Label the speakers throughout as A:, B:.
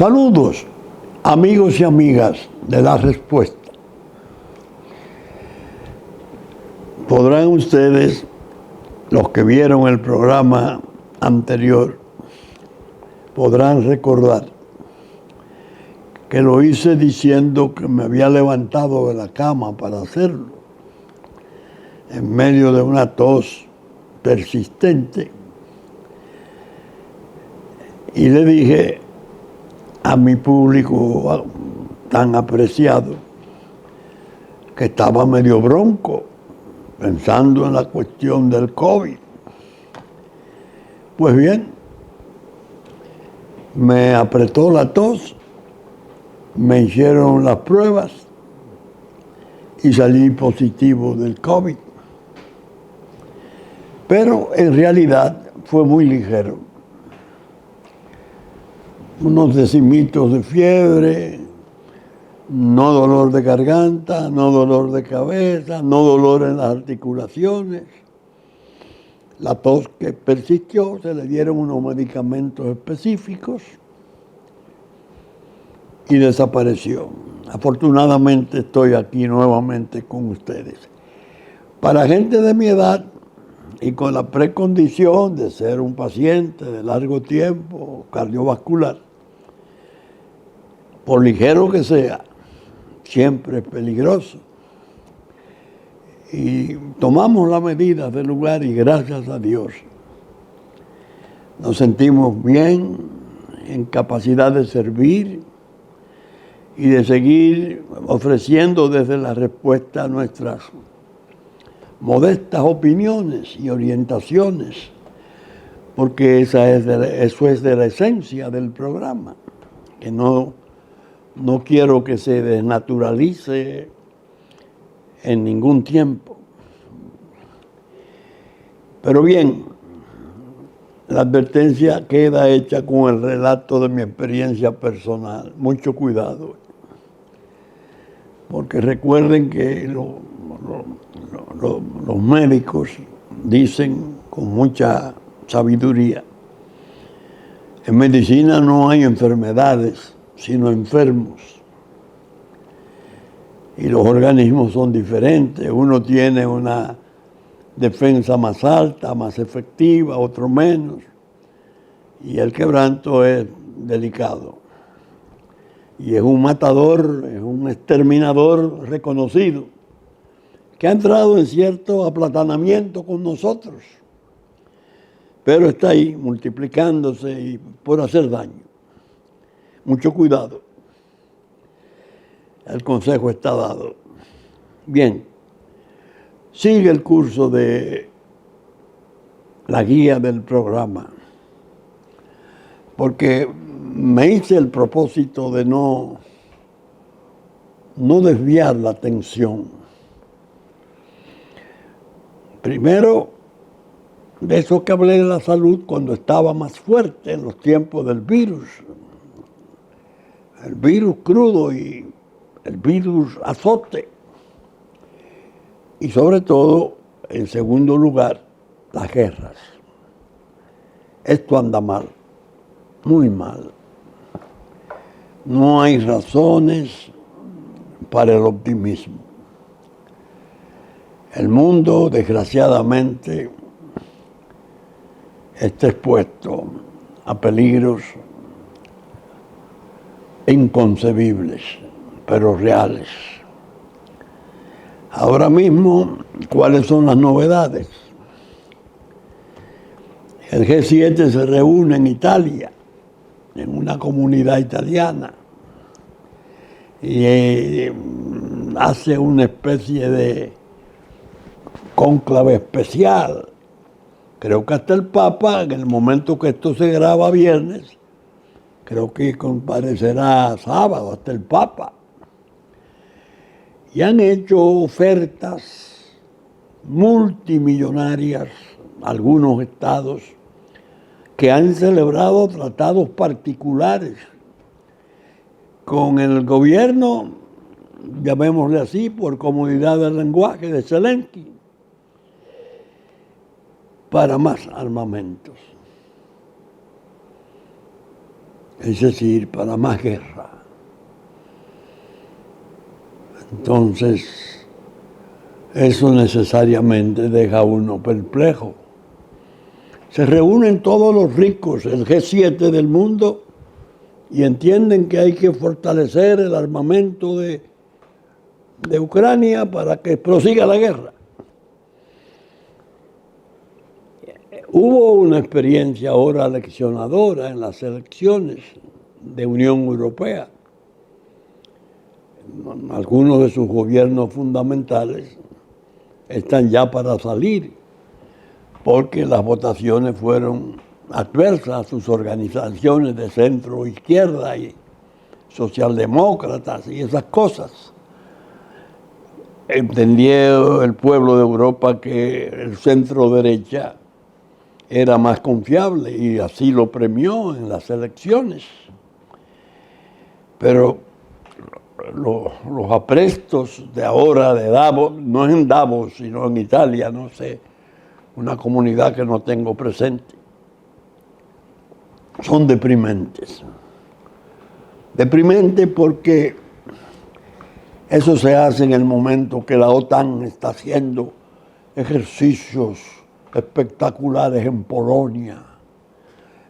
A: Saludos, amigos y amigas de La Respuesta. Podrán ustedes, los que vieron el programa anterior, podrán recordar que lo hice diciendo que me había levantado de la cama para hacerlo, en medio de una tos persistente. Y le dije a mi público tan apreciado que estaba medio bronco, pensando en la cuestión del COVID. Pues bien, me apretó la tos, me hicieron las pruebas y salí positivo del COVID. Pero en realidad fue muy ligero. Unos decimitos de fiebre, no dolor de garganta, no dolor de cabeza, no dolor en las articulaciones. La tos que persistió, se le dieron unos medicamentos específicos y desapareció. Afortunadamente estoy aquí nuevamente con ustedes. Para gente de mi edad y con la precondición de ser un paciente de largo tiempo cardiovascular, por ligero que sea, siempre es peligroso. Y tomamos las medidas del lugar y gracias a Dios nos sentimos bien, en capacidad de servir y de seguir ofreciendo desde La Respuesta nuestras modestas opiniones y orientaciones, porque eso es de la esencia del programa, que no quiero que se desnaturalice en ningún tiempo. Pero bien, la advertencia queda hecha con el relato de mi experiencia personal. Mucho cuidado, porque recuerden que los médicos dicen con mucha sabiduría: en medicina no hay enfermedades, sino enfermos. Y los organismos son diferentes. Uno tiene una defensa más alta, más efectiva, otro menos. Y el quebranto es delicado. Y es un matador, es un exterminador reconocido, que ha entrado en cierto aplatanamiento con nosotros, pero está ahí multiplicándose y por hacer daño. Mucho cuidado. El consejo está dado. Bien, sigue el curso de la guía del programa, porque me hice el propósito de no desviar la atención. Primero, de eso que hablé de la salud cuando estaba más fuerte en los tiempos del virus. El virus crudo y el virus azote. Y sobre todo, en segundo lugar, las guerras. Esto anda mal, muy mal. No hay razones para el optimismo. El mundo, desgraciadamente, está expuesto a peligros inconcebibles, pero reales. Ahora mismo, ¿cuáles son las novedades? El G7 se reúne en Italia, en una comunidad italiana, y hace una especie de cónclave especial. Creo que hasta el Papa, en el momento que esto se graba viernes, creo que comparecerá sábado, hasta el Papa. Y han hecho ofertas multimillonarias algunos estados que han celebrado tratados particulares con el gobierno, llamémosle así, por comodidad del lenguaje, de Zelensky, para más armamentos. es decir, para más guerra. Entonces, eso necesariamente deja a uno perplejo. Se reúnen todos los ricos, el G7 del mundo, y entienden que hay que fortalecer el armamento de Ucrania para que prosiga la guerra. Hubo una experiencia ahora leccionadora en las elecciones de Unión Europea. Algunos de sus gobiernos fundamentales están ya para salir porque las votaciones fueron adversas a sus organizaciones de centro izquierda y socialdemócratas y esas cosas. Entendió el pueblo de Europa que el centro derecha era más confiable y así lo premió en las elecciones. Pero los aprestos de ahora de Davos, no es en Davos, sino en Italia, no sé, una comunidad que no tengo presente, son deprimentes. Deprimentes porque eso se hace en el momento que la OTAN está haciendo ejercicios espectaculares en Polonia,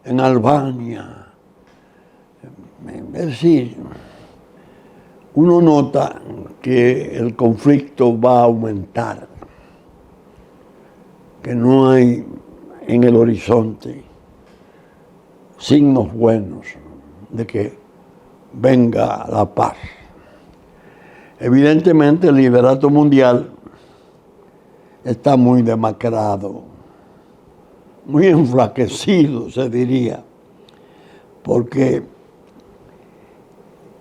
A: en Albania. Es decir, uno nota que el conflicto va a aumentar, que no hay en el horizonte signos buenos de que venga la paz. Evidentemente el liderato mundial está muy demacrado, muy enflaquecido, se diría, porque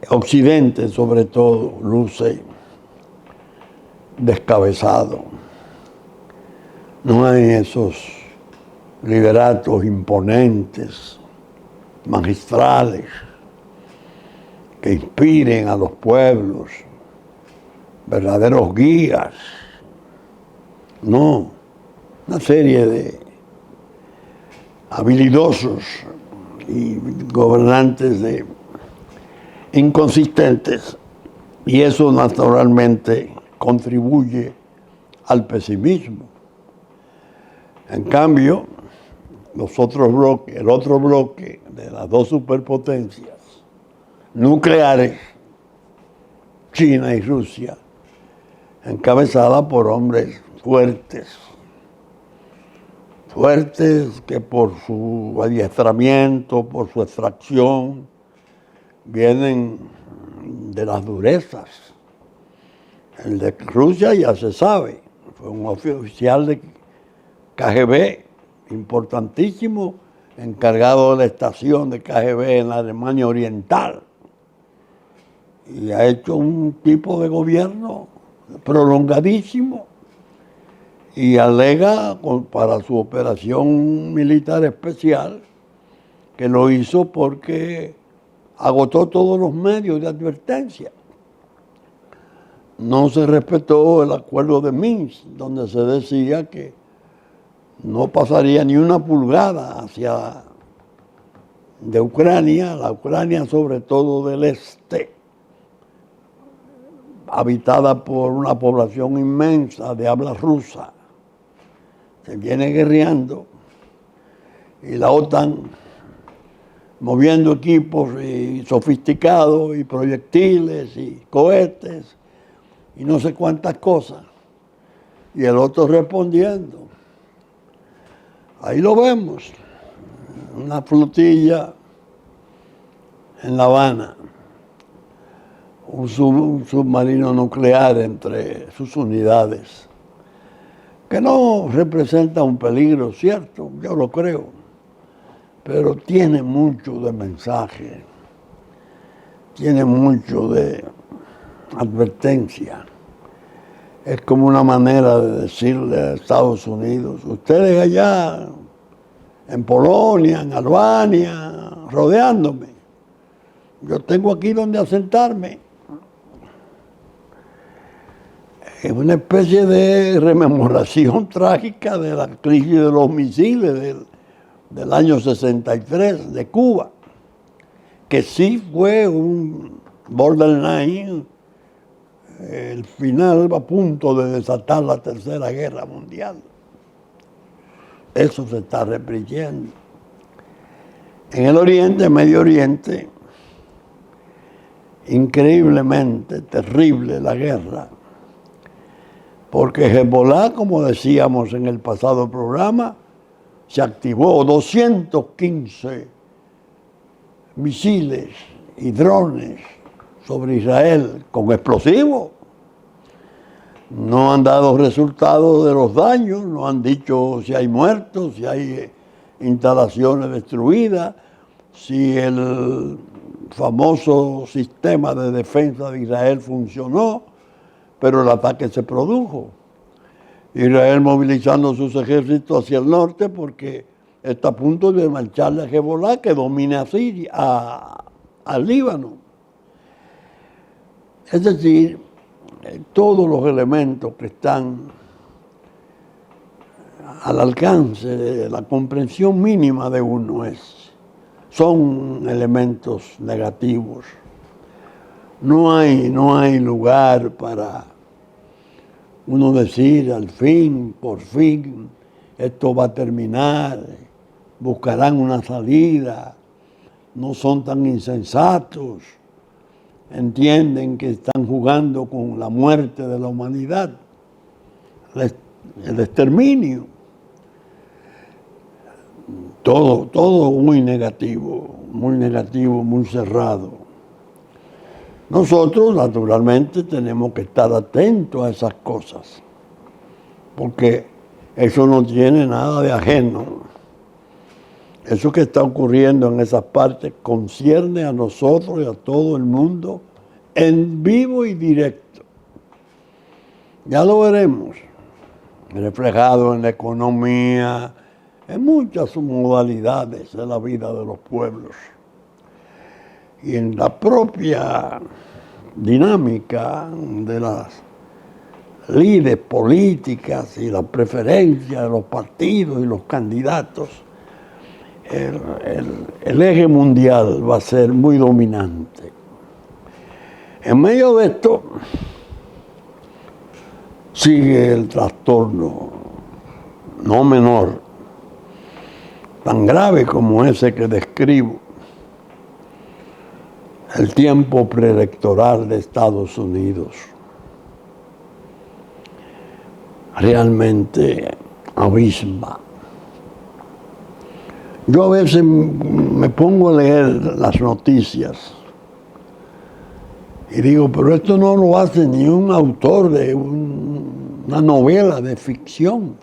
A: Occidente, sobre todo, luce descabezado. No hay esos lideratos imponentes, magistrales, que inspiren a los pueblos, verdaderos guías. No, una serie de habilidosos y gobernantes inconsistentes, y eso naturalmente contribuye al pesimismo. En cambio, el otro bloque de las dos superpotencias nucleares, China y Rusia, encabezada por hombres fuertes que por su adiestramiento, por su extracción, vienen de las durezas. El de Rusia ya se sabe, fue un oficial de KGB importantísimo, encargado de la estación de KGB en la Alemania Oriental, y ha hecho un tipo de gobierno prolongadísimo y alega para su operación militar especial que lo hizo porque agotó todos los medios de advertencia. No se respetó el acuerdo de Minsk, donde se decía que no pasaría ni una pulgada de Ucrania, la Ucrania sobre todo del este, habitada por una población inmensa de habla rusa. Se viene guerreando y la OTAN moviendo equipos y sofisticados y proyectiles y cohetes y no sé cuántas cosas, y el otro respondiendo. Ahí lo vemos, una flotilla en La Habana, un submarino nuclear entre sus unidades, que no representa un peligro, cierto, yo lo creo, pero tiene mucho de mensaje, tiene mucho de advertencia. Es como una manera de decirle a Estados Unidos, ustedes allá en Polonia, en Albania, rodeándome, yo tengo aquí donde asentarme. Es una especie de rememoración trágica de la crisis de los misiles del año 63 de Cuba, que sí fue un borderline, el final a punto de desatar la Tercera Guerra Mundial. Eso se está repitiendo. En el Oriente, Medio Oriente, increíblemente terrible la guerra, porque Hezbollah, como decíamos en el pasado programa, se activó 215 misiles y drones sobre Israel con explosivos. No han dado resultados de los daños, no han dicho si hay muertos, si hay instalaciones destruidas, si el famoso sistema de defensa de Israel funcionó, pero el ataque se produjo. Israel movilizando sus ejércitos hacia el norte porque está a punto de marcharle a Hezbollah, que domina Siria, al Líbano. Es decir, todos los elementos que están al alcance de la comprensión mínima de uno son elementos negativos. No hay lugar para uno decir al fin, por fin, esto va a terminar, buscarán una salida, no son tan insensatos, entienden que están jugando con la muerte de la humanidad, el exterminio. Todo muy negativo, muy cerrado. Nosotros, naturalmente, tenemos que estar atentos a esas cosas, porque eso no tiene nada de ajeno. Eso que está ocurriendo en esas partes concierne a nosotros y a todo el mundo en vivo y directo. Ya lo veremos, reflejado en la economía, en muchas modalidades de la vida de los pueblos y en la propia dinámica de las líderes políticas y la preferencia de los partidos y los candidatos. El eje mundial va a ser muy dominante. En medio de esto sigue el trastorno no menor, tan grave como ese que describo, el tiempo preelectoral de Estados Unidos. Realmente abisma. Yo a veces me pongo a leer las noticias y digo, pero esto no lo hace ni un autor de una novela de ficción.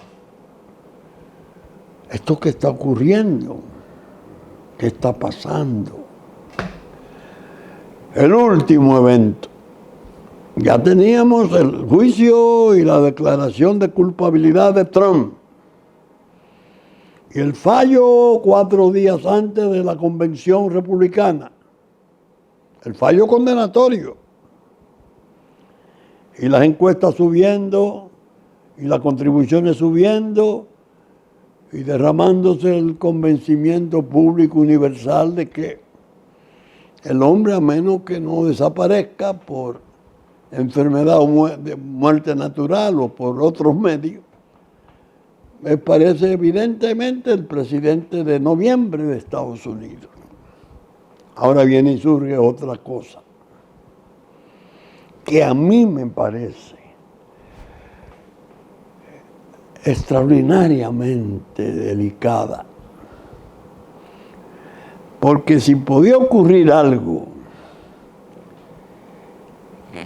A: Esto que está ocurriendo, ¿qué está pasando? El último evento. Ya teníamos el juicio y la declaración de culpabilidad de Trump. Y el fallo 4 días antes de la convención republicana. El fallo condenatorio. Y las encuestas subiendo, y las contribuciones subiendo, y derramándose el convencimiento público universal de que el hombre, a menos que no desaparezca por enfermedad o muerte natural o por otros medios, me parece evidentemente el presidente de noviembre de Estados Unidos. Ahora viene y surge otra cosa, que a mí me parece extraordinariamente delicada. Porque si podía ocurrir algo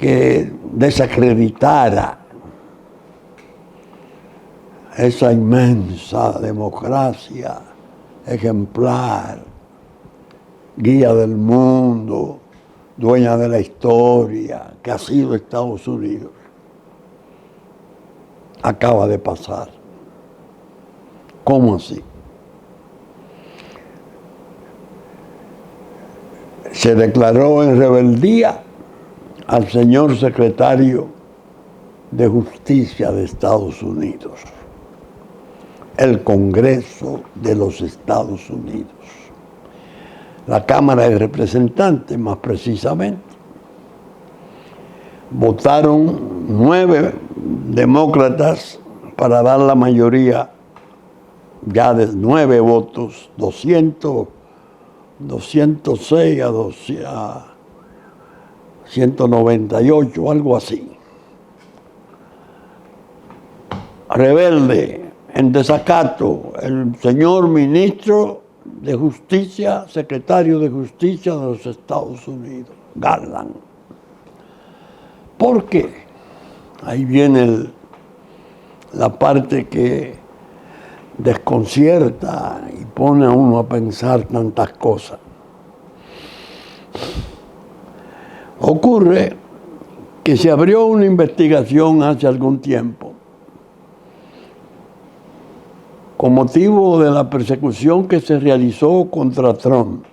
A: que desacreditara esa inmensa democracia ejemplar, guía del mundo, dueña de la historia, que ha sido Estados Unidos, acaba de pasar. ¿Cómo así? Se declaró en rebeldía al señor secretario de Justicia de Estados Unidos, el Congreso de los Estados Unidos. la Cámara de Representantes, más precisamente. Votaron 9 demócratas para dar la mayoría, ya de 9 votos, 206 a 198, algo así. Rebelde, en desacato, el señor ministro de Justicia, secretario de Justicia de los Estados Unidos, Garland. ¿Por qué? Ahí viene la parte que desconcierta y pone a uno a pensar tantas cosas. Ocurre que se abrió una investigación hace algún tiempo con motivo de la persecución que se realizó contra Trump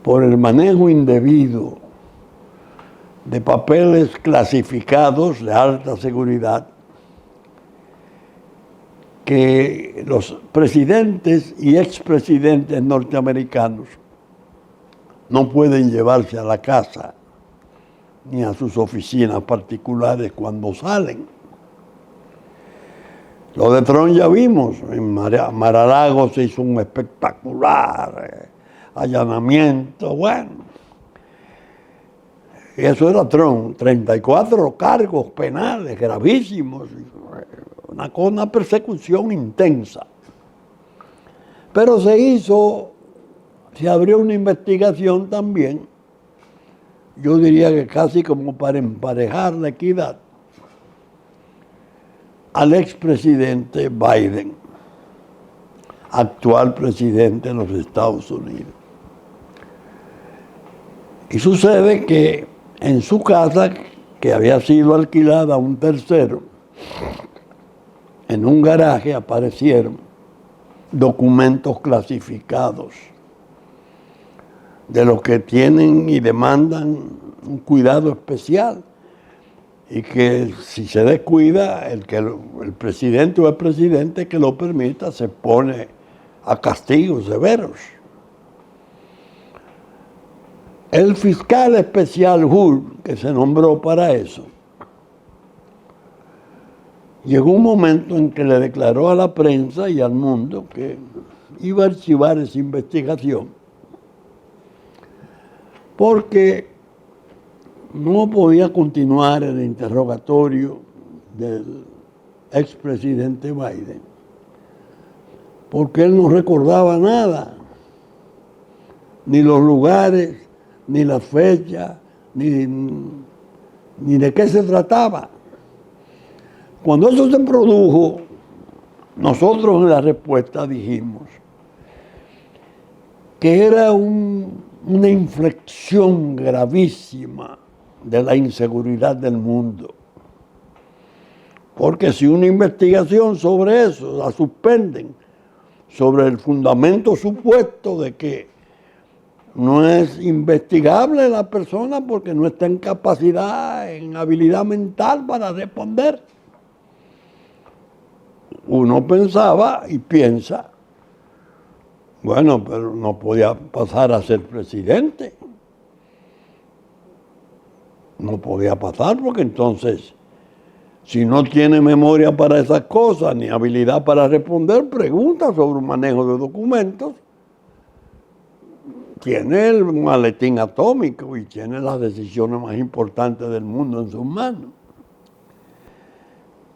A: por el manejo indebido de papeles clasificados de alta seguridad que los presidentes y expresidentes norteamericanos no pueden llevarse a la casa ni a sus oficinas particulares cuando salen. Lo de Trump ya vimos, en Mar-a-Lago se hizo un espectacular allanamiento, bueno. Eso era Trump, 34 cargos penales gravísimos, una persecución intensa. Pero se abrió una investigación también, yo diría que casi como para emparejar la equidad, al expresidente Biden, actual presidente de los Estados Unidos. Y sucede que en su casa, que había sido alquilada a un tercero, en un garaje aparecieron documentos clasificados de los que tienen y demandan un cuidado especial y que si se descuida, el presidente o el presidente que lo permita se pone a castigos severos. El fiscal especial Hull, que se nombró para eso, llegó un momento en que le declaró a la prensa y al mundo que iba a archivar esa investigación porque no podía continuar el interrogatorio del expresidente Biden, porque él no recordaba nada, ni los lugares, ni la fecha, ni de qué se trataba. Cuando eso se produjo, nosotros en la respuesta dijimos que era una inflexión gravísima de la inseguridad del mundo. Porque si una investigación sobre eso la suspenden, sobre el fundamento supuesto de que no es investigable la persona porque no está en capacidad, en habilidad mental para responder. Uno pensaba y piensa, bueno, pero no podía pasar a ser presidente. No podía pasar porque entonces, si no tiene memoria para esas cosas, ni habilidad para responder preguntas sobre un manejo de documentos, tiene el maletín atómico y tiene las decisiones más importantes del mundo en sus manos.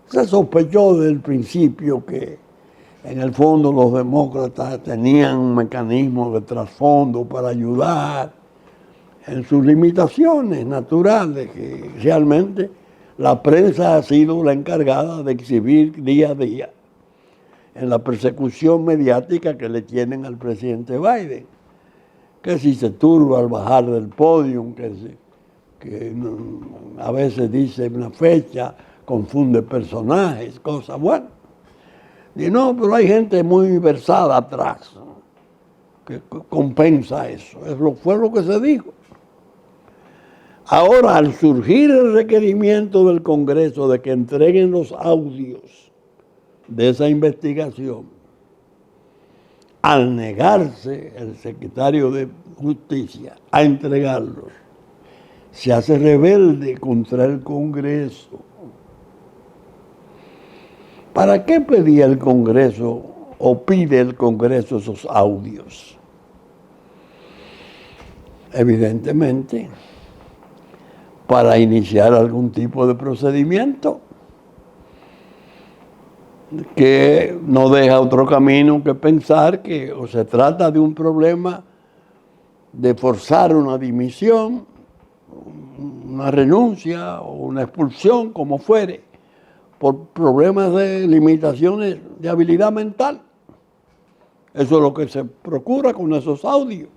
A: Se sospechó desde el principio que en el fondo los demócratas tenían un mecanismo de trasfondo para ayudar en sus limitaciones naturales, que realmente la prensa ha sido la encargada de exhibir día a día en la persecución mediática que le tienen al presidente Biden. Que si se turba al bajar del podio, que a veces dice una fecha, confunde personajes, cosas buenas. Y no, pero hay gente muy versada atrás, ¿no?, que compensa eso. Fue lo que se dijo. Ahora, al surgir el requerimiento del Congreso de que entreguen los audios de esa investigación, al negarse el secretario de Justicia a entregarlos, se hace rebelde contra el Congreso. ¿Para qué pedía el Congreso o pide el Congreso esos audios? Evidentemente, para iniciar algún tipo de procedimiento que no deja otro camino que pensar que o se trata de un problema de forzar una dimisión, una renuncia o una expulsión, como fuere, por problemas de limitaciones de habilidad mental. Eso es lo que se procura con esos audios,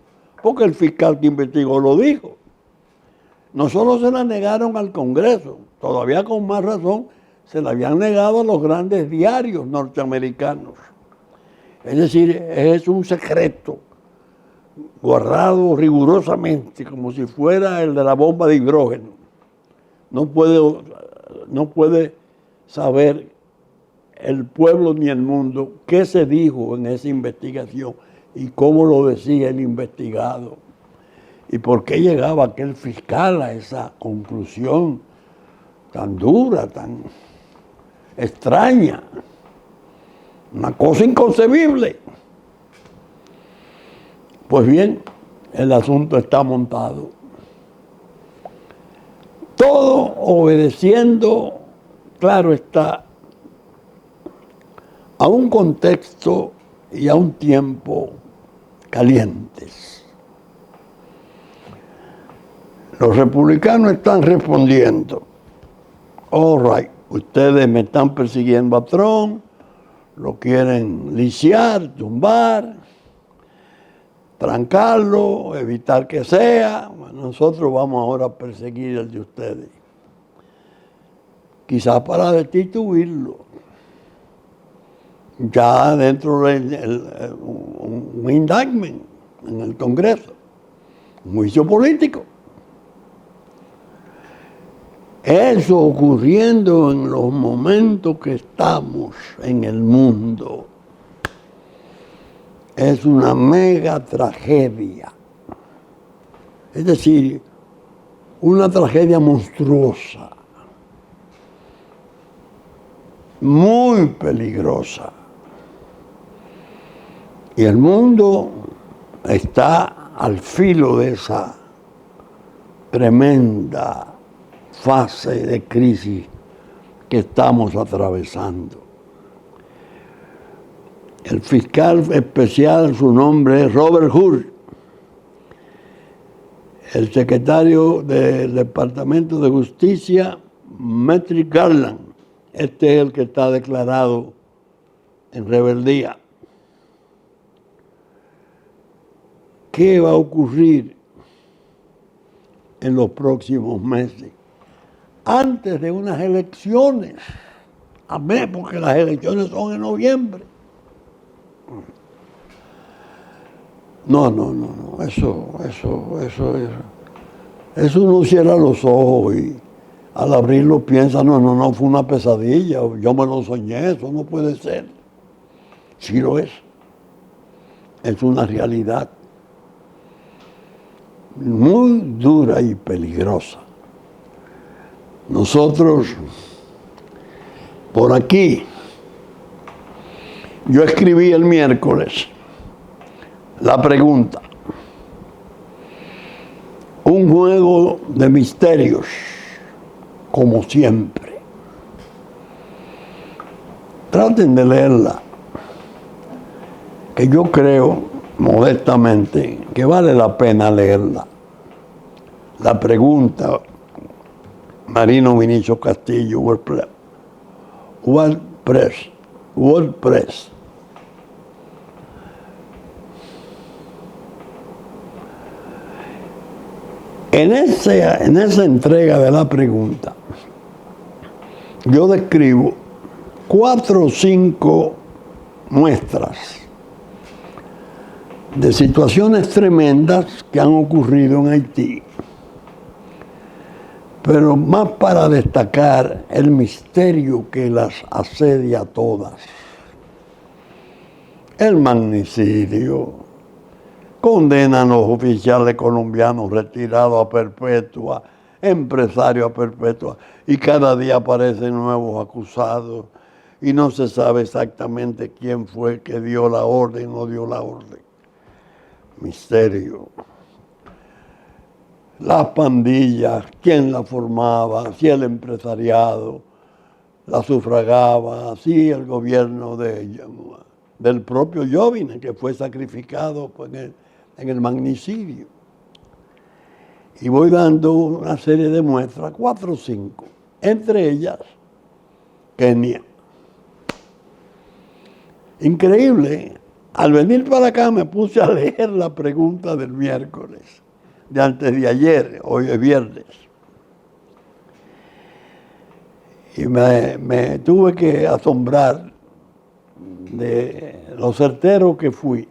A: porque el fiscal que investigó lo dijo. No solo se la negaron al Congreso, todavía con más razón se la habían negado a los grandes diarios norteamericanos. Es decir, es un secreto guardado rigurosamente, como si fuera el de la bomba de hidrógeno. No puede saber el pueblo ni el mundo qué se dijo en esa investigación y cómo lo decía el investigado. ¿Y por qué llegaba aquel fiscal a esa conclusión tan dura, tan extraña? Una cosa inconcebible. Pues bien, el asunto está montado. Todo obedeciendo, claro está, a un contexto y a un tiempo calientes. Los republicanos están respondiendo: all right, ustedes me están persiguiendo a Trump, lo quieren lisiar, tumbar, trancarlo, evitar que sea. Bueno, nosotros vamos ahora a perseguir el de ustedes. Quizás para destituirlo. Ya dentro de un indictment en el Congreso, un juicio político. Eso ocurriendo en los momentos que estamos en el mundo es una mega tragedia. Es decir, una tragedia monstruosa, muy peligrosa. Y el mundo está al filo de esa tremenda fase de crisis que estamos atravesando. El fiscal especial, su nombre es Robert Hur. El secretario del Departamento de Justicia, Merrick Garland. Este es el que está declarado en rebeldía. ¿Qué va a ocurrir en los próximos meses? Antes de unas elecciones, amén, porque las elecciones son en noviembre. No, eso uno cierra los ojos y al abrirlo piensa, no, fue una pesadilla, yo me lo soñé, eso no puede ser. Sí lo es una realidad muy dura y peligrosa. Nosotros, por aquí, yo escribí el miércoles la pregunta: un juego de misterios, como siempre. Traten de leerla, que yo creo, modestamente, que vale la pena leerla. La pregunta, Marino Vinicio Castillo, WordPress. En esa entrega de la pregunta, yo describo 4 o 5 muestras de situaciones tremendas que han ocurrido en Haití, pero más para destacar el misterio que las asedia a todas. el magnicidio, condenan a los oficiales colombianos retirados a perpetua, empresarios a perpetua, y cada día aparecen nuevos acusados y no se sabe exactamente quién fue que dio la orden o no dio la orden. Misterio. Las pandillas, quién las formaba, si el empresariado la sufragaba, si el gobierno del propio Jovine, que fue sacrificado en el magnicidio. Y voy dando una serie de muestras, 4 o 5, entre ellas Kenia. Increíble, al venir para acá me puse a leer la pregunta del miércoles, de antes de ayer, hoy es viernes. Y me tuve que asombrar de lo certero que fui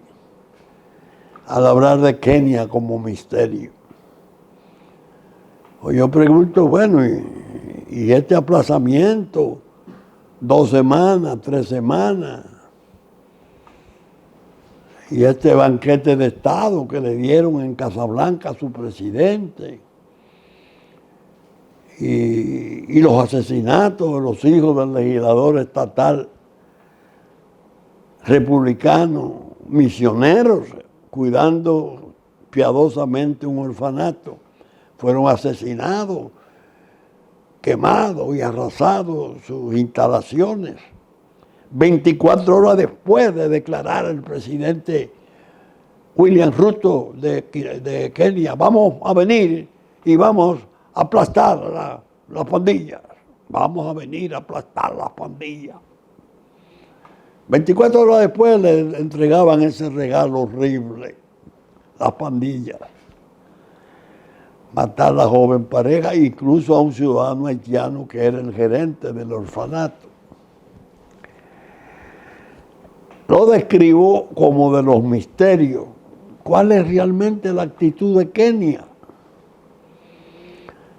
A: al hablar de Kenia como misterio. O yo pregunto, bueno, ¿y este aplazamiento? 2 semanas, 3 semanas. Y este banquete de Estado que le dieron en Casablanca a su presidente. Y los asesinatos de los hijos del legislador estatal republicano, misioneros, cuidando piadosamente un orfanato, fueron asesinados, quemados y arrasados sus instalaciones. 24 horas después de declarar el presidente William Ruto de Kenia, vamos a venir y vamos a aplastar las pandillas. Vamos a venir a aplastar las pandillas. 24 horas después le entregaban ese regalo horrible, las pandillas. Matar a la joven pareja, incluso a un ciudadano haitiano que era el gerente del orfanato. Lo describo como de los misterios. ¿Cuál es realmente la actitud de Kenia?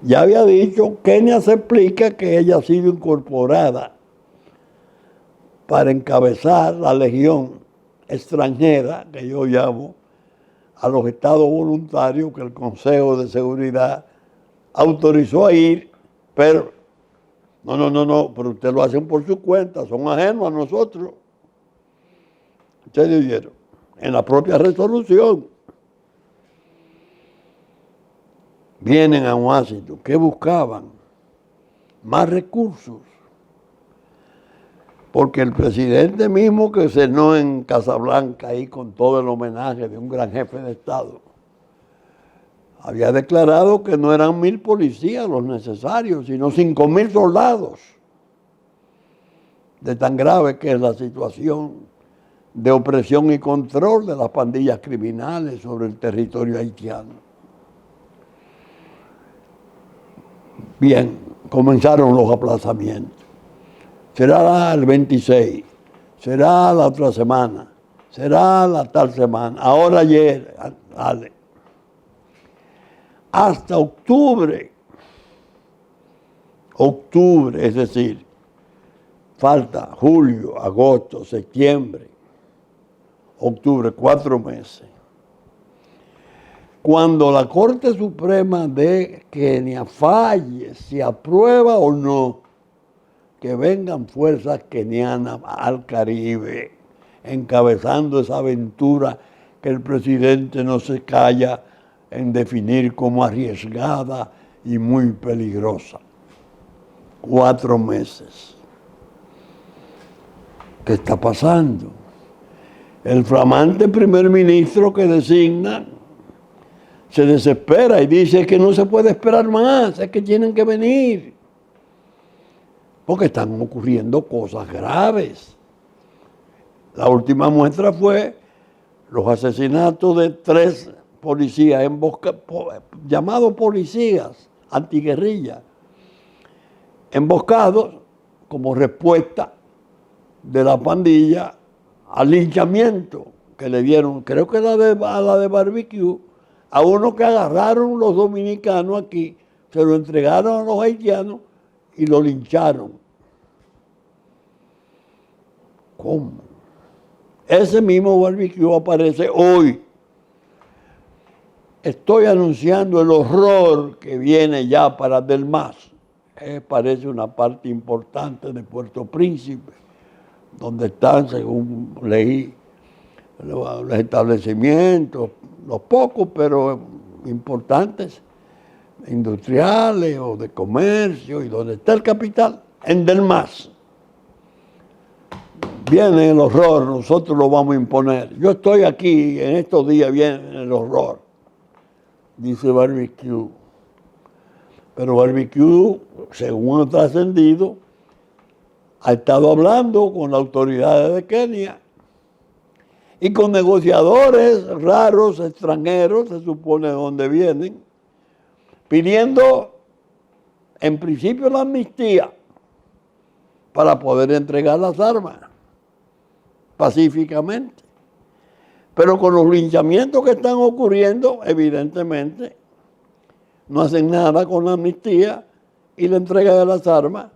A: Ya había dicho, Kenia se explica que ella ha sido incorporada para encabezar la legión extranjera, que yo llamo, a los estados voluntarios que el Consejo de Seguridad autorizó a ir, pero no, pero ustedes lo hacen por su cuenta, son ajenos a nosotros. Ustedes vieron, en la propia resolución, vienen a Washington. ¿Qué buscaban? Más recursos. Porque el presidente mismo que cenó en Casablanca ahí con todo el homenaje de un gran jefe de Estado, había declarado que no eran 1,000 policías los necesarios, sino 5,000 soldados. De tan grave que es la situación de opresión y control de las pandillas criminales sobre el territorio haitiano. Bien, comenzaron los aplazamientos. Será el 26, será la otra semana, será la tal semana, ahora ayer, dale. Hasta octubre, es decir, falta julio, agosto, septiembre, octubre, 4 meses. Cuando la Corte Suprema de Kenia falle si aprueba o no que vengan fuerzas kenianas al Caribe, encabezando esa aventura que el presidente no se calla en definir como arriesgada y muy peligrosa. 4 meses. ¿Qué está pasando? El flamante primer ministro que designa se desespera y dice que no se puede esperar más, es que tienen que venir. Porque están ocurriendo cosas graves. La última muestra fue los asesinatos de 3 policías, llamados policías antiguerrilla, emboscados como respuesta de la pandilla al linchamiento que le dieron, creo que a la de barbecue, a uno que agarraron los dominicanos aquí, se lo entregaron a los haitianos y lo lincharon. ¿Cómo? Ese mismo barbecue aparece hoy. Estoy anunciando el horror que viene ya para Del Mas. Parece una parte importante de Puerto Príncipe, donde están, según leí, los establecimientos, los pocos, pero importantes, industriales o de comercio, y donde está el capital, en Del Mas. Viene el horror, nosotros lo vamos a imponer. Yo estoy aquí, en estos días viene el horror, dice Barbecue. Pero Barbecue, según ha trascendido, ha estado hablando con las autoridades de Kenia y con negociadores raros, extranjeros, se supone de dónde vienen, pidiendo en principio la amnistía para poder entregar las armas pacíficamente. Pero con los linchamientos que están ocurriendo, evidentemente, no hacen nada con la amnistía y la entrega de las armas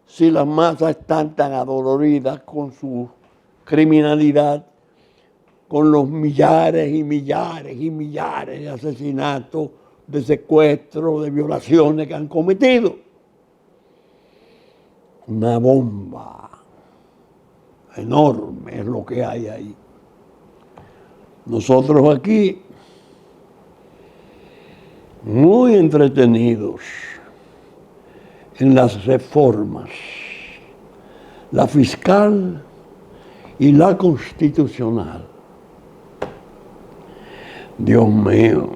A: si las masas están tan adoloridas con su criminalidad, con los millares y millares y millares de asesinatos, de secuestros, de violaciones que han cometido. Una bomba enorme es lo que hay ahí. Nosotros aquí, muy entretenidos en las reformas, la fiscal y la constitucional. Dios mío,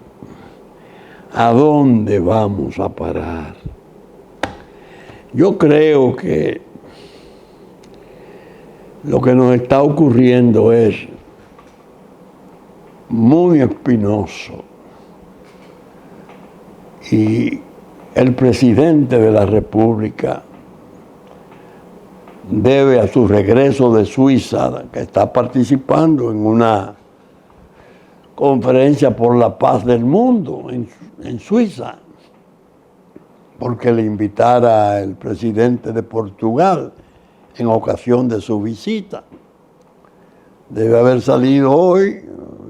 A: ¿a dónde vamos a parar? Yo creo que lo que nos está ocurriendo es muy espinoso y el presidente de la República debe, a su regreso de Suiza, que está participando en una conferencia por la paz del mundo en Suiza, porque le invitara el presidente de Portugal en ocasión de su visita. Debe haber salido hoy,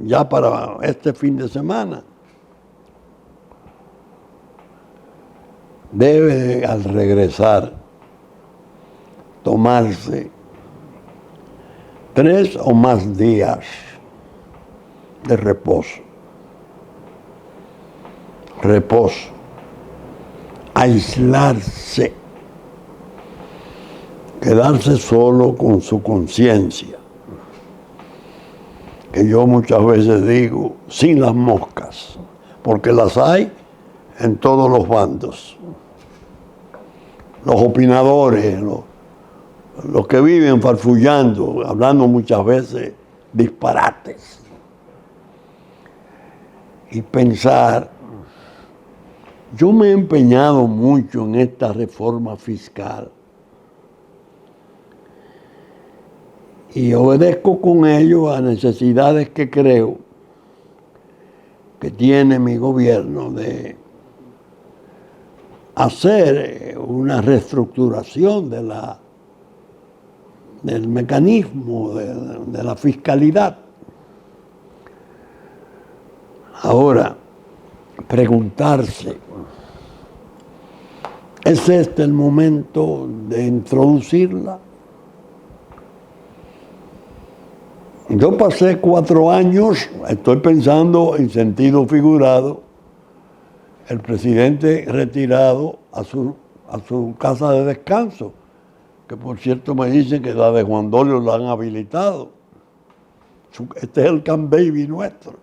A: ya para este fin de semana. Debe, al regresar, tomarse 3 o más días de reposo. Reposo. Aislarse. Quedarse solo con su conciencia. Que yo muchas veces digo, sin las moscas, porque las hay en todos los bandos. Los opinadores, los que viven farfullando, hablando muchas veces disparates. Y pensar, yo me he empeñado mucho en esta reforma fiscal y obedezco con ello a necesidades que creo que tiene mi gobierno de hacer una reestructuración del mecanismo de la fiscalidad. Ahora, preguntarse, ¿es este el momento de introducirla? Yo pasé 4 años, estoy pensando en sentido figurado, el presidente retirado a su casa de descanso, que por cierto me dicen que la de Juan Dolio la han habilitado. Este es el Camp Baby nuestro.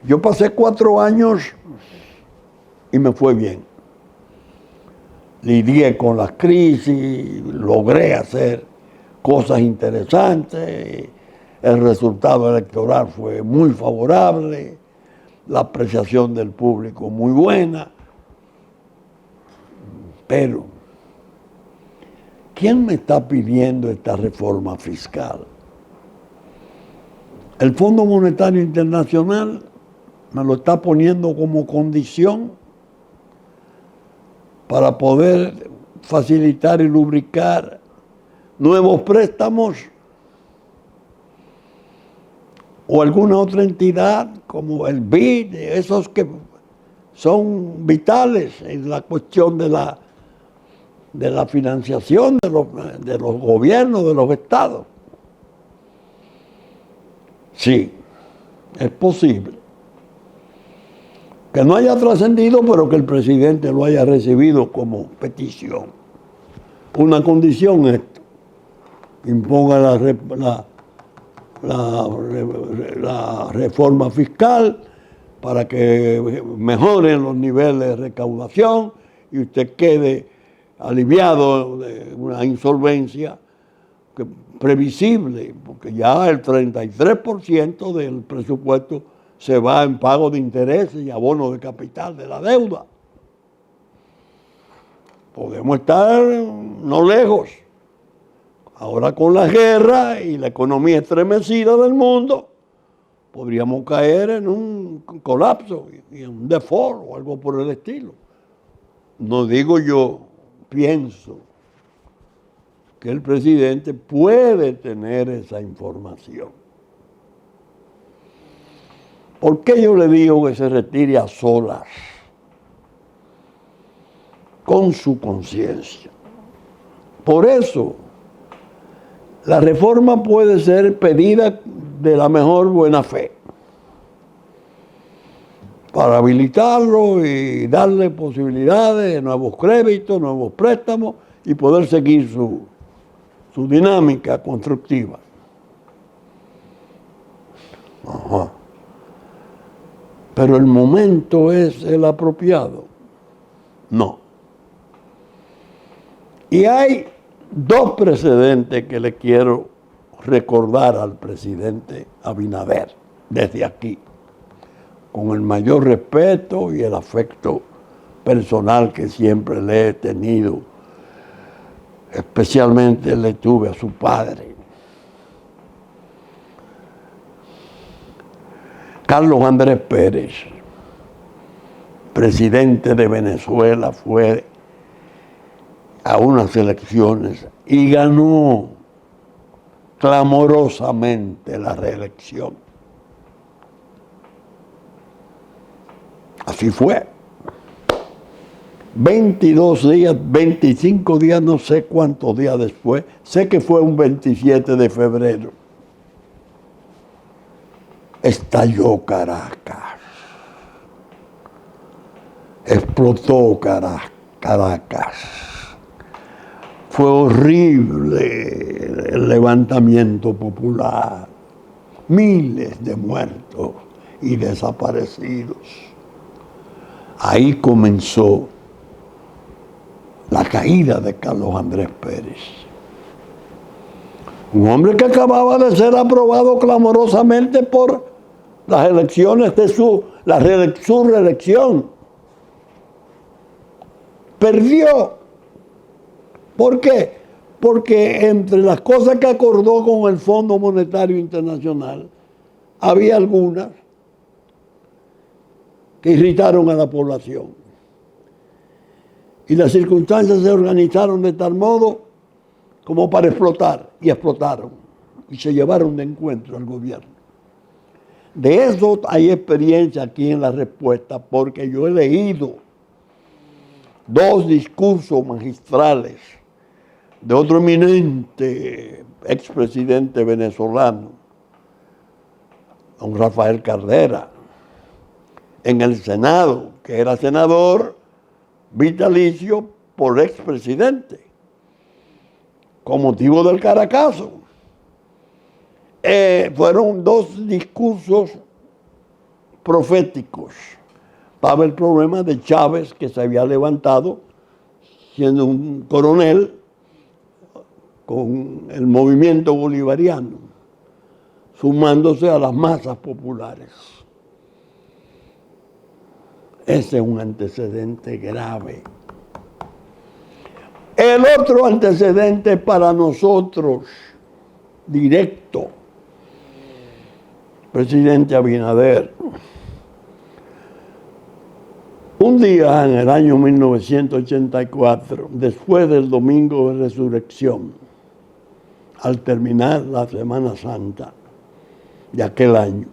A: Yo pasé 4 años y me fue bien. Lidié con las crisis, logré hacer cosas interesantes, el resultado electoral fue muy favorable, la apreciación del público muy buena, pero ¿quién me está pidiendo esta reforma fiscal? El Fondo Monetario Internacional me lo está poniendo como condición para poder facilitar y lubricar nuevos préstamos o alguna otra entidad como el BID, esos que son vitales en la cuestión de la financiación de los gobiernos, de los estados. Sí, es posible que no haya trascendido, pero que el presidente lo haya recibido como petición. Una condición es imponga la reforma fiscal para que mejoren los niveles de recaudación y usted quede aliviado de una insolvencia previsible, porque ya el 33% del presupuesto se va en pago de intereses y abono de capital de la deuda. Podemos estar no lejos. Ahora con la guerra y la economía estremecida del mundo, podríamos caer en un colapso y en un default o algo por el estilo. No digo yo, pienso que el presidente puede tener esa información. ¿Por qué yo le digo que se retire a solas? Con su conciencia. Por eso, la reforma puede ser pedida de la mejor buena fe, para habilitarlo y darle posibilidades de nuevos créditos, nuevos préstamos y poder seguir su dinámica constructiva. Ajá. Pero el momento es el apropiado. No. Y hay dos precedentes que le quiero recordar al presidente Abinader desde aquí, con el mayor respeto y el afecto personal que siempre le he tenido. Especialmente le tuve a su padre. Carlos Andrés Pérez, presidente de Venezuela, fue a unas elecciones y ganó clamorosamente la reelección. Así fue. 22 días, 25 días, no sé cuántos días después, sé que fue un 27 de febrero, estalló Caracas, explotó Caracas. Fue horrible el levantamiento popular, miles de muertos y desaparecidos. Ahí comenzó la caída de Carlos Andrés Pérez. Un hombre que acababa de ser aprobado clamorosamente por las elecciones de su reelección. Perdió. ¿Por qué? Porque entre las cosas que acordó con el Fondo Monetario Internacional, había algunas que irritaron a la población. Y las circunstancias se organizaron de tal modo como para explotar, y explotaron, y se llevaron de encuentro al gobierno. De eso hay experiencia aquí en la respuesta, porque yo he leído 2 discursos magistrales de otro eminente expresidente venezolano, don Rafael Caldera, en el Senado, que era senador vitalicio por expresidente, con motivo del Caracazo. Fueron 2 discursos proféticos para el problema de Chávez, que se había levantado siendo un coronel con el movimiento bolivariano, sumándose a las masas populares. Ese es un antecedente grave. El otro antecedente para nosotros, directo, presidente Abinader. Un día en el año 1984, después del Domingo de Resurrección, al terminar la Semana Santa, de aquel año,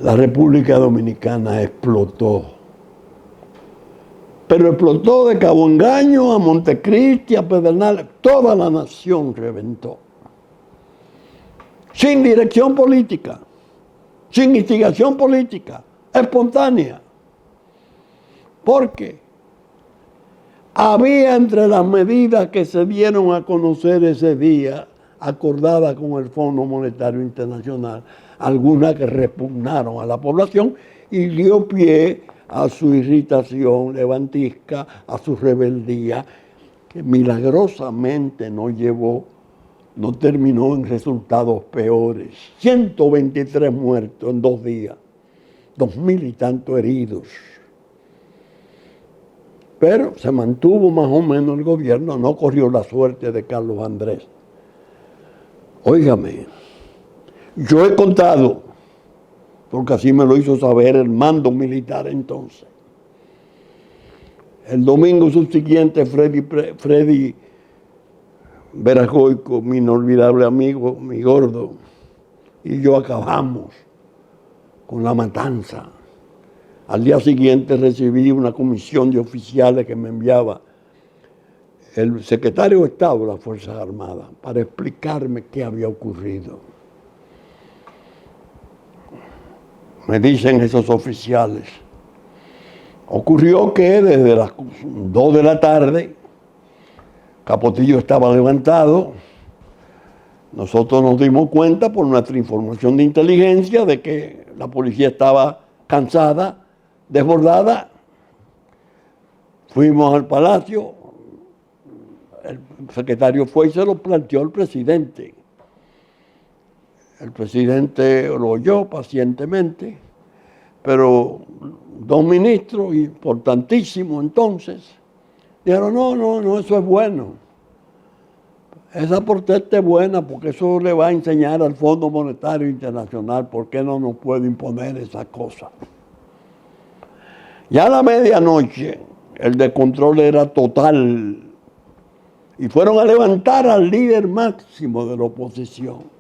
A: la República Dominicana explotó. Pero explotó de Cabo Engaño a Montecristi, a Pedernales, toda la nación reventó. Sin dirección política, sin instigación política, espontánea. Porque había entre las medidas que se dieron a conocer ese día, acordadas con el Fondo Monetario Internacional, algunas que repugnaron a la población y dio pie a su irritación levantisca, a su rebeldía, que milagrosamente no terminó en resultados peores. 123 muertos en 2 días, 2.000 y tantos heridos. Pero se mantuvo más o menos el gobierno, no corrió la suerte de Carlos Andrés. Óigame, yo he contado, porque así me lo hizo saber el mando militar entonces. El domingo subsiguiente, Freddy Veragoico, mi inolvidable amigo, mi gordo, y yo acabamos con la matanza. Al día siguiente recibí una comisión de oficiales que me enviaba el secretario de Estado de las Fuerzas Armadas para explicarme qué había ocurrido. Me dicen esos oficiales, ocurrió que desde las 2 de la tarde, Capotillo estaba levantado. Nosotros nos dimos cuenta por nuestra información de inteligencia de que la policía estaba cansada, desbordada. Fuimos al palacio, el secretario fue y se lo planteó al presidente. El presidente lo oyó pacientemente, pero 2 ministros, importantísimos entonces, dijeron, no, eso es bueno. Esa protesta es buena porque eso le va a enseñar al Fondo Monetario Internacional por qué no nos puede imponer esa cosa. Ya a la medianoche el descontrol era total y fueron a levantar al líder máximo de la oposición.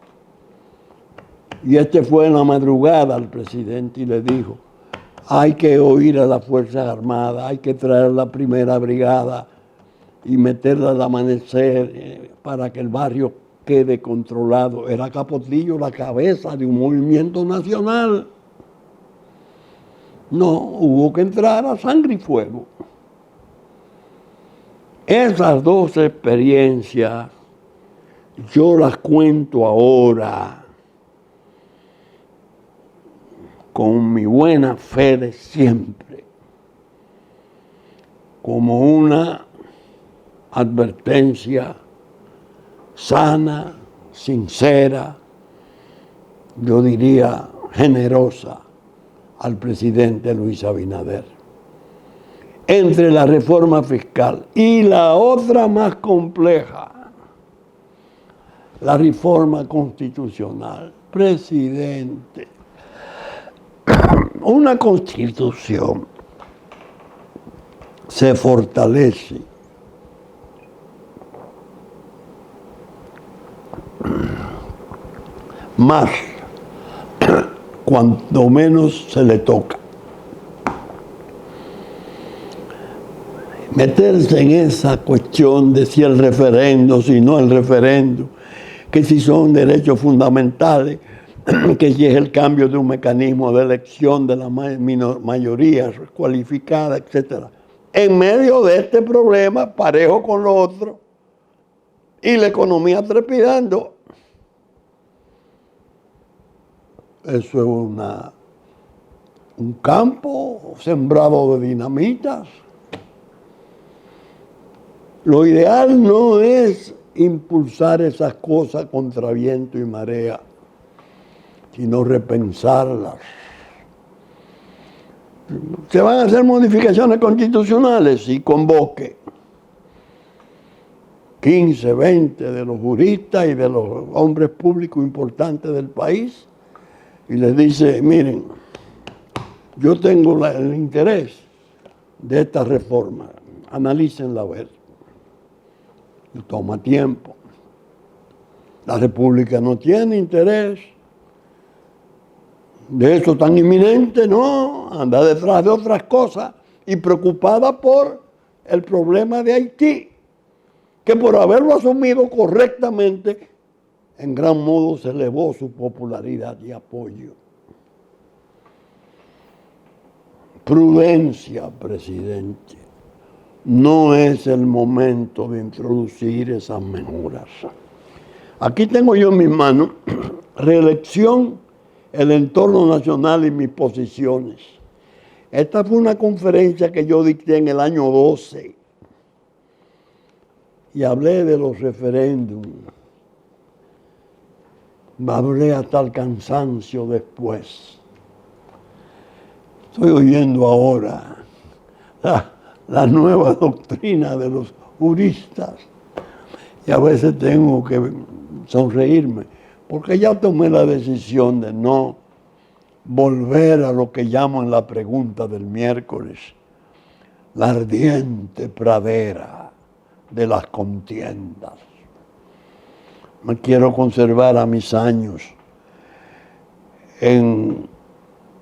A: Y fue en la madrugada al presidente y le dijo, hay que oír a las Fuerzas Armadas, hay que traer la primera brigada y meterla al amanecer para que el barrio quede controlado. Era Capotillo la cabeza de un movimiento nacional. No, hubo que entrar a sangre y fuego. Esas 2 experiencias yo las cuento ahora con mi buena fe de siempre, como una advertencia sana, sincera, yo diría generosa, al presidente Luis Abinader. Entre la reforma fiscal y la otra más compleja, la reforma constitucional. Presidente, una constitución se fortalece más cuanto menos se le toca. Meterse en esa cuestión de si el referendo, si no el referendo, que si son derechos fundamentales, que si es el cambio de un mecanismo de elección de la mayoría cualificada, etc. En medio de este problema, parejo con lo otro, y la economía trepidando, eso es un campo sembrado de dinamitas. Lo ideal no es impulsar esas cosas contra viento y marea, sino repensarlas. Se van a hacer modificaciones constitucionales y convoque 15, 20 de los juristas y de los hombres públicos importantes del país y les dice, miren, yo tengo el interés de esta reforma, analícenla a ver. Y toma tiempo. La República no tiene interés de eso tan inminente, no, anda detrás de otras cosas y preocupada por el problema de Haití, que por haberlo asumido correctamente, en gran modo se elevó su popularidad y apoyo. Prudencia, presidente. No es el momento de introducir esas mejoras. Aquí tengo yo en mis manos reelección, el entorno nacional y mis posiciones. Esta fue una conferencia que yo dicté en el año 12 y hablé de los referéndums. Hablé hasta el cansancio después. Estoy oyendo ahora la nueva doctrina de los juristas y a veces tengo que sonreírme porque ya tomé la decisión de no volver a lo que llaman la pregunta del miércoles, la ardiente pradera de las contiendas. Me quiero conservar a mis años en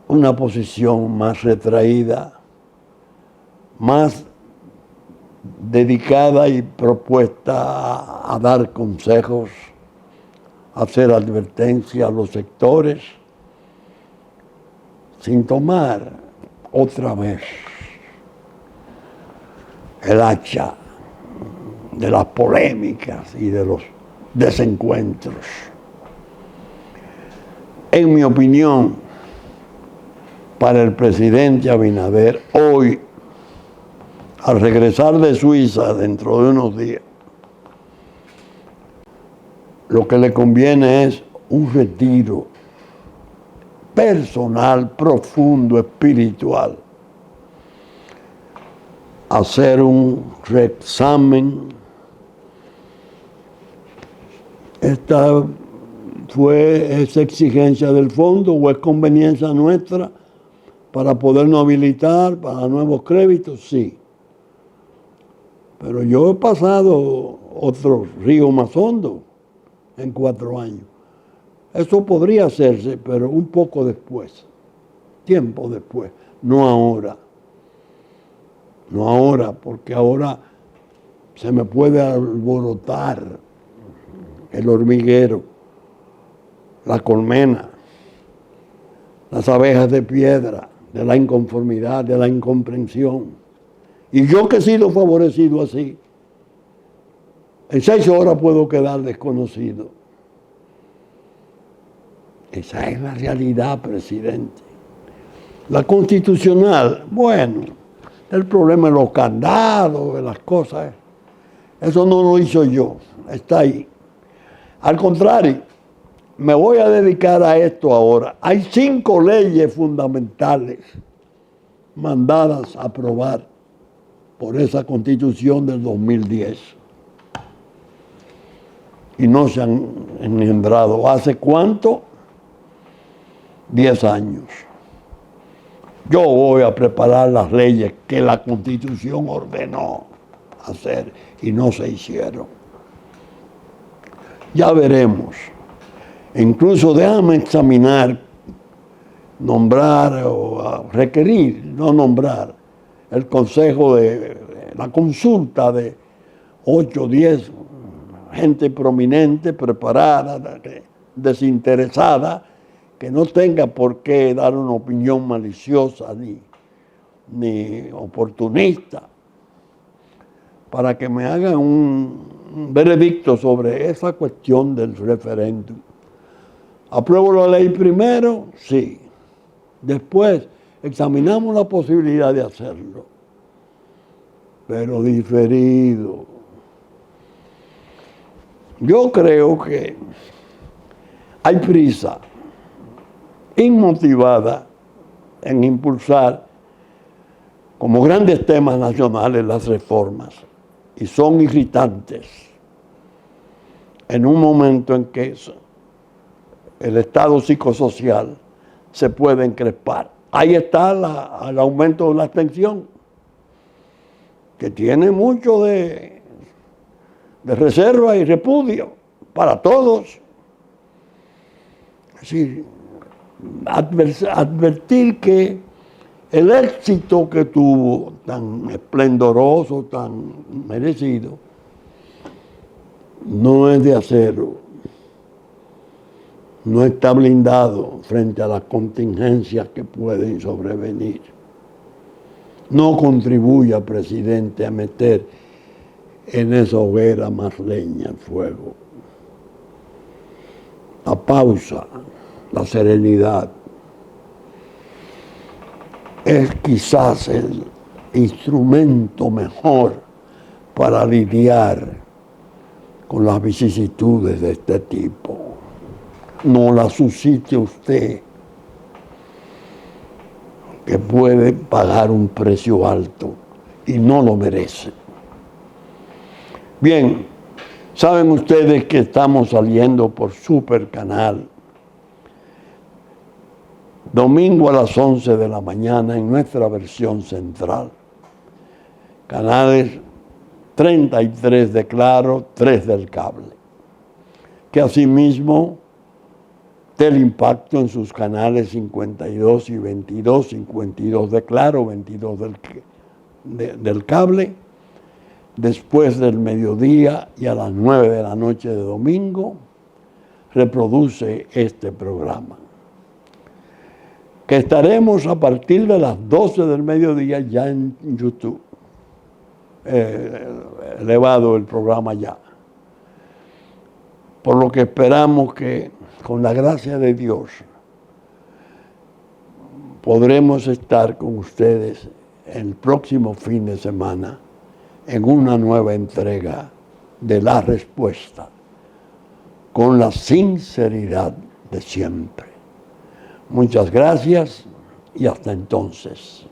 A: una posición más retraída, más dedicada y propuesta a dar consejos, a hacer advertencia a los sectores, sin tomar otra vez el hacha de las polémicas y de los desencuentros. En mi opinión, para el presidente Abinader, hoy, al regresar de Suiza dentro de unos días, lo que le conviene es un retiro personal, profundo, espiritual. Hacer un reexamen. ¿Esta fue esa exigencia del fondo o es conveniencia nuestra para podernos habilitar para nuevos créditos? Sí. Pero yo he pasado otro río más hondo en 4 años. Eso podría hacerse, pero un poco después, tiempo después, no ahora. No ahora, porque ahora se me puede alborotar el hormiguero, la colmena, las abejas de piedra, de la inconformidad, de la incomprensión. Y yo que he sido favorecido así, en 6 horas puedo quedar desconocido. Esa es la realidad, presidente. La constitucional, bueno, el problema de los candados, de las cosas, eso no lo hizo yo, está ahí. Al contrario, me voy a dedicar a esto ahora. Hay 5 leyes fundamentales mandadas a aprobar por esa Constitución del 2010. Y no se han engendrado. ¿Hace cuánto? 10 años. Yo voy a preparar las leyes que la Constitución ordenó hacer y no se hicieron. Ya veremos. Incluso déjame examinar, nombrar o requerir, no nombrar, el consejo de la consulta de 8 o 10 gente prominente, preparada, desinteresada, que no tenga por qué dar una opinión maliciosa ni oportunista, para que me hagan un veredicto sobre esa cuestión del referéndum. ¿Apruebo la ley primero? Sí. Después examinamos la posibilidad de hacerlo, pero diferido. Yo creo que hay prisa inmotivada en impulsar como grandes temas nacionales las reformas y son irritantes en un momento en que el estado psicosocial se puede encrespar. Ahí está el aumento de la abstención, que tiene mucho de reserva y repudio, para todos. Es decir, advertir que el éxito que tuvo, tan esplendoroso, tan merecido, no es de acero, no está blindado frente a las contingencias que pueden sobrevenir. No contribuya, presidente, a meter en esa hoguera más leña al fuego. La pausa, la serenidad, es quizás el instrumento mejor para lidiar con las vicisitudes de este tipo. No la suscite usted, que puede pagar un precio alto y no lo merece. Bien, saben ustedes que estamos saliendo por Super Canal, domingo a las 11 de la mañana en nuestra versión central. Canales 33 de Claro, 3 del cable. Que asimismo Teleimpacto en sus canales 52 y 22, 52 de Claro, 22 del cable, después del mediodía y a las 9 de la noche de domingo, reproduce este programa. Que estaremos a partir de las 12 del mediodía ya en YouTube. Elevado el programa ya. Por lo que esperamos que, con la gracia de Dios, podremos estar con ustedes el próximo fin de semana en una nueva entrega de La Respuesta, con la sinceridad de siempre. Muchas gracias y hasta entonces.